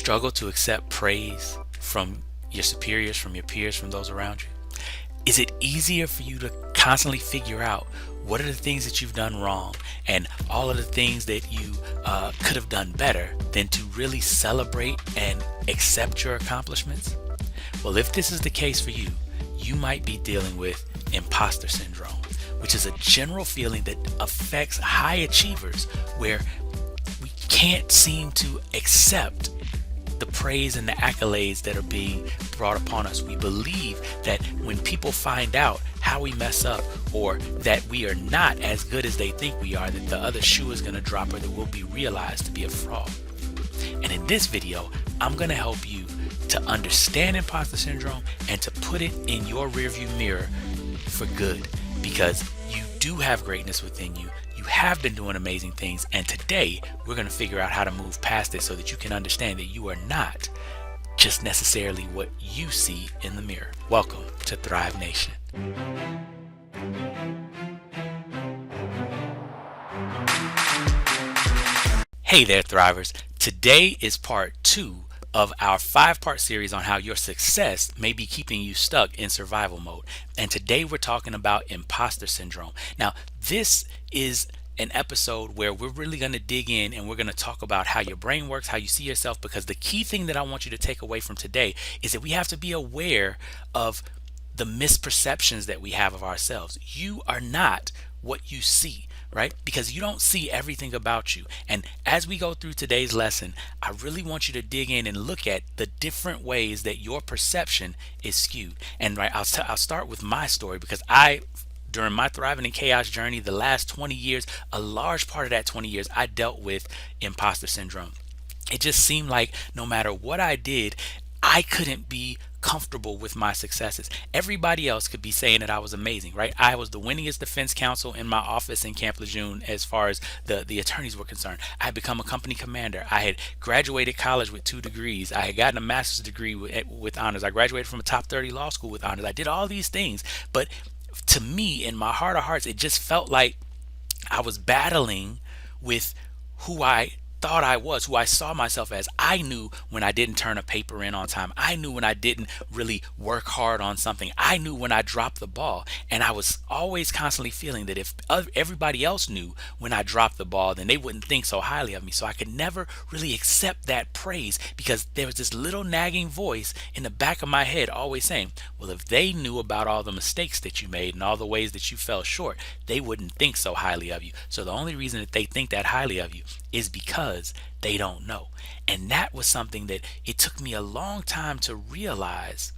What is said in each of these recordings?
struggle to accept praise from your superiors, from your peers, from those around you? Is it easier for you to constantly figure out what are the things that you've done wrong and all of the things that you could have done better than to really celebrate and accept your accomplishments? Well, if this is the case for you, you might be dealing with imposter syndrome, which is a general feeling that affects high achievers where we can't seem to accept the praise and the accolades that are being brought upon us. We believe that when people find out how we mess up or that we are not as good as they think we are, that the other shoe is going to drop or that we'll be realized to be a fraud. And in this video, I'm going to help you to understand imposter syndrome and to put it in your rearview mirror for good, because you do have greatness within you. You have been doing amazing things, and today we're going to figure out how to move past it so that you can understand that you are not just necessarily what you see in the mirror. Welcome to Thrive Nation. Hey there, Thrivers. Today is part 2 of our 5-part series on how your success may be keeping you stuck in survival mode. And today we're talking about imposter syndrome. Now, this is an episode where we're really going to dig in and we're going to talk about how your brain works, how you see yourself, because the key thing that I want you to take away from today is that we have to be aware of the misperceptions that we have of ourselves. You are not what you see, right? Because you don't see everything about you. And as we go through today's lesson, I really want you to dig in and look at the different ways that your perception is skewed. And right, I'll start with my story, because during my thriving in chaos journey, the last 20 years, a large part of that 20 years, I dealt with imposter syndrome. It just seemed like no matter what I did, I couldn't be comfortable with my successes. Everybody else could be saying that I was amazing, right? I was the winningest defense counsel in my office in Camp Lejeune as far as the attorneys were concerned. I had become a company commander. I had graduated college with 2 degrees. I had gotten a master's degree with honors. I graduated from a top 30 law school with honors. I did all these things. But to me, in my heart of hearts, it just felt like I was battling with who I thought I was, who I saw myself as. I knew when I didn't turn a paper in on time. I knew when I didn't really work hard on something. I knew when I dropped the ball. And I was always constantly feeling that if everybody else knew when I dropped the ball, then they wouldn't think so highly of me. So I could never really accept that praise, because there was this little nagging voice in the back of my head always saying, well, if they knew about all the mistakes that you made and all the ways that you fell short, they wouldn't think so highly of you. So the only reason that they think that highly of you is because they don't know. And that was something that it took me a long time to realize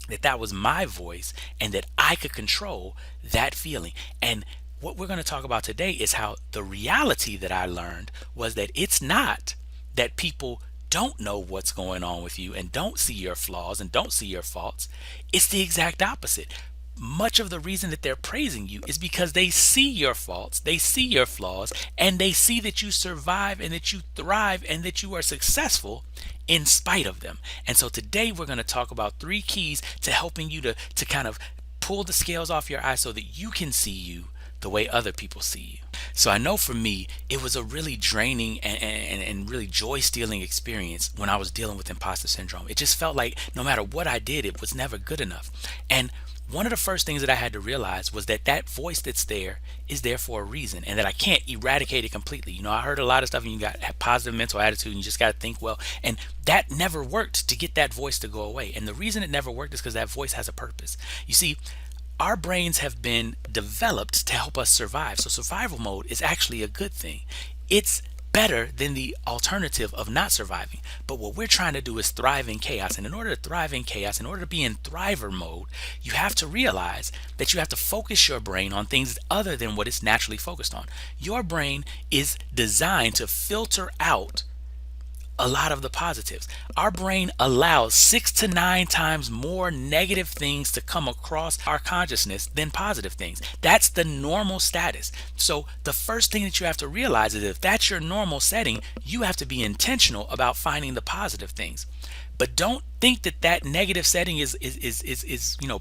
that that was my voice and that I could control that feeling. And what we're going to talk about today is how the reality that I learned was that it's not that people don't know what's going on with you and don't see your flaws and don't see your faults. It's the exact opposite. Much of the reason that they're praising you is because they see your faults, they see your flaws, and they see that you survive and that you thrive and that you are successful in spite of them. And so today we're going to talk about 3 keys to helping you to kind of pull the scales off your eyes so that you can see you the way other people see you. So I know for me, it was a really draining and really joy-stealing experience when I was dealing with imposter syndrome. It just felt like no matter what I did, it was never good enough. And one of the first things that I had to realize was that that voice that's there is there for a reason, and that I can't eradicate it completely. You know, I heard a lot of stuff, and you got positive mental attitude, and you just got to think well, and that never worked to get that voice to go away. And the reason it never worked is because that voice has a purpose. You see, our brains have been developed to help us survive. So survival mode is actually a good thing. It's better than the alternative of not surviving. But what we're trying to do is thrive in chaos. And in order to thrive in chaos, in order to be in thriver mode, you have to realize that you have to focus your brain on things other than what it's naturally focused on. Your brain is designed to filter out a lot of the positives. Our brain allows 6 to 9 times more negative things to come across our consciousness than positive things. That's the normal status. So the first thing that you have to realize is if that's your normal setting, you have to be intentional about finding the positive things. But don't think that that negative setting is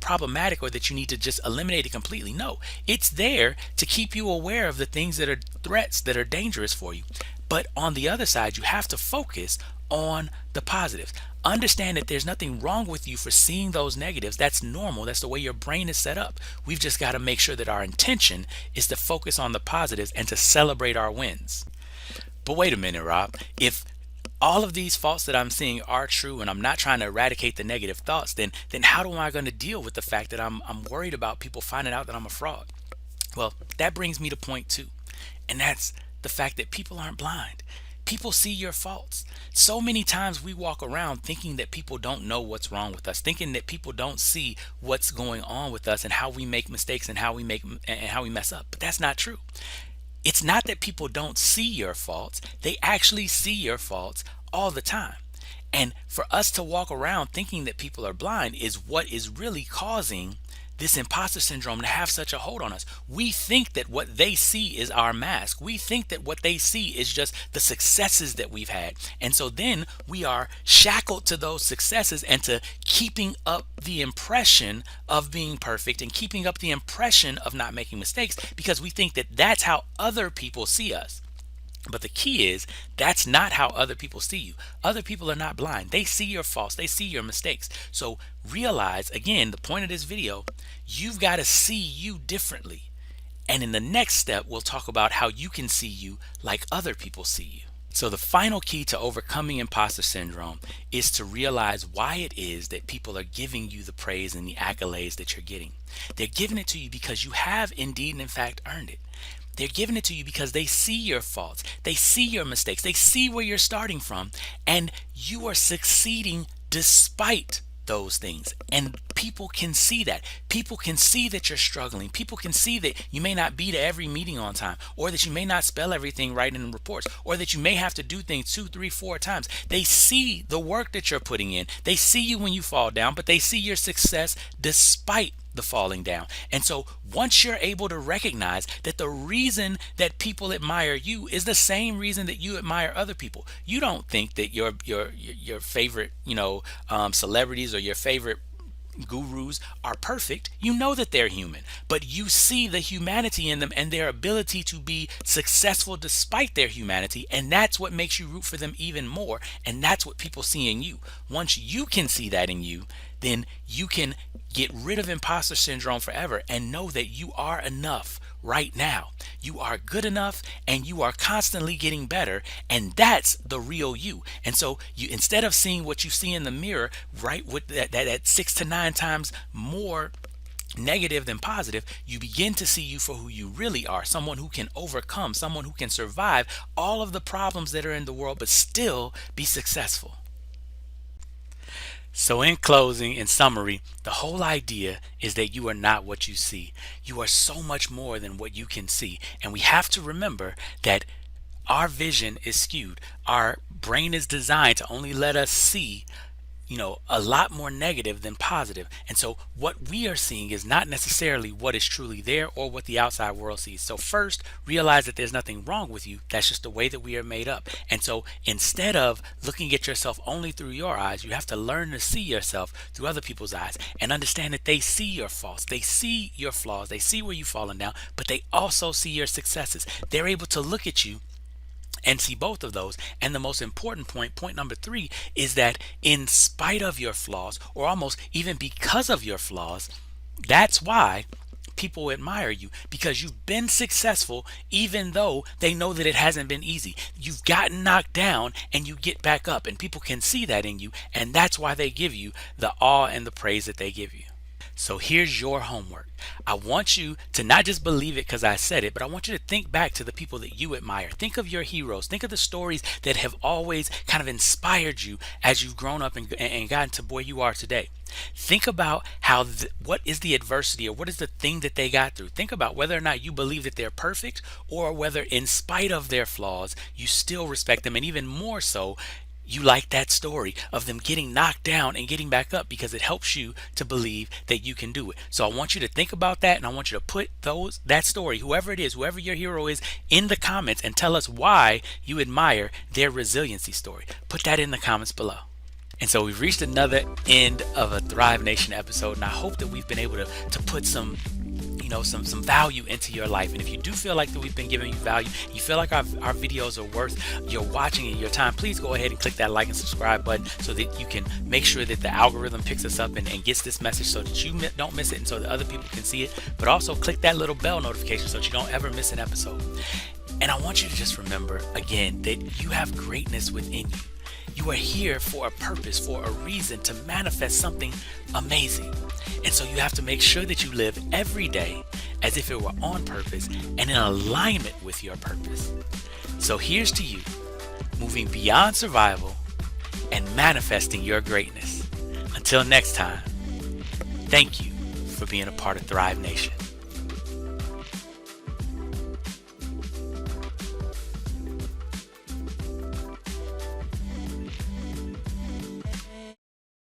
problematic, or that you need to just eliminate it completely. No, it's there to keep you aware of the things that are threats that are dangerous for you. But on the other side, you have to focus on the positives. Understand that there's nothing wrong with you for seeing those negatives. That's normal. That's the way your brain is set up. We've just got to make sure that our intention is to focus on the positives and to celebrate our wins. But wait a minute, Rob. If all of these faults that I'm seeing are true and I'm not trying to eradicate the negative thoughts, then how am I going to deal with the fact that I'm worried about people finding out that I'm a fraud? Well, that brings me to point two, and that's the fact that people aren't blind. People see your faults. So many times we walk around thinking that people don't know what's wrong with us, thinking that people don't see what's going on with us and how we make mistakes and how we mess up. But that's not true. It's not that people don't see your faults. They actually see your faults all the time. And for us to walk around thinking that people are blind is what is really causing this imposter syndrome to have such a hold on us. We think that what they see is our mask. We think that what they see is just the successes that we've had. And so then we are shackled to those successes and to keeping up the impression of being perfect and keeping up the impression of not making mistakes because we think that that's how other people see us. But the key is that's not how other people see you. Other people are not blind. They see your faults. They see your mistakes. So realize, again, the point of this video, you've got to see you differently. And in the next step, we'll talk about how you can see you like other people see you. So the final key to overcoming imposter syndrome is to realize why it is that people are giving you the praise and the accolades that you're getting. They're giving it to you because you have indeed and in fact earned it. They're giving it to you because they see your faults. They see your mistakes. They see where you're starting from. And you are succeeding despite those things. And people can see that. People can see that you're struggling. People can see that you may not be to every meeting on time, or that you may not spell everything right in the reports, or that you may have to do things 2, 3, 4 times. They see the work that you're putting in. They see you when you fall down, but they see your success despite the falling down. And so once you're able to recognize that the reason that people admire you is the same reason that you admire other people, you don't think that your favorite celebrities or your favorite gurus are perfect. You know that they're human, but you see the humanity in them and their ability to be successful despite their humanity, and that's what makes you root for them even more. And that's what people see in you. Once you can see that in you, then you can get rid of imposter syndrome forever and know that you are enough right now. You are good enough and you are constantly getting better, and that's the real you. And so you, instead of seeing what you see in the mirror, right, with that 6 to 9 times more negative than positive, you begin to see you for who you really are, someone who can overcome, someone who can survive all of the problems that are in the world but still be successful. So in closing, in summary, the whole idea is that you are not what you see. You are so much more than what you can see. And we have to remember that our vision is skewed. Our brain is designed to only let us see a lot more negative than positive. And so what we are seeing is not necessarily what is truly there or what the outside world sees. So first, realize that there's nothing wrong with you. That's just the way that we are made up. And so instead of looking at yourself only through your eyes, you have to learn to see yourself through other people's eyes and understand that they see your faults. They see your flaws. They see where you've fallen down, but they also see your successes. They're able to look at you and see both of those. And the most important point number 3, is that in spite of your flaws, or almost even because of your flaws, that's why people admire you, because you've been successful even though they know that it hasn't been easy. You've gotten knocked down and you get back up, and people can see that in you, and that's why they give you the awe and the praise that they give you. So here's your homework. I want you to not just believe it because I said it, but I want you to think back to the people that you admire. Think of your heroes. Think of the stories that have always kind of inspired you as you've grown up and gotten to where you are today. Think about what is the adversity, or what is the thing that they got through. Think about whether or not you believe that they're perfect, or whether in spite of their flaws, you still respect them, and even more so, you like that story of them getting knocked down and getting back up, because it helps you to believe that you can do it. So I want you to think about that, and I want you to put that story, whoever it is, whoever your hero is, in the comments, and tell us why you admire their resiliency story. Put that in the comments below. And so we've reached another end of a Thrive Nation episode, and I hope that we've been able to put some some value into your life. And if you do feel like that we've been giving you value, you feel like our videos are worth your watching and your time, please go ahead and click that like and subscribe button so that you can make sure that the algorithm picks us up and gets this message so that you don't miss it and so that other people can see it. But also click that little bell notification so that you don't ever miss an episode. And I want you to just remember again that you have greatness within you. You are here for a purpose, for a reason, to manifest something amazing. And so you have to make sure that you live every day as if it were on purpose and in alignment with your purpose. So here's to you, moving beyond survival and manifesting your greatness. Until next time, thank you for being a part of Thrive Nation.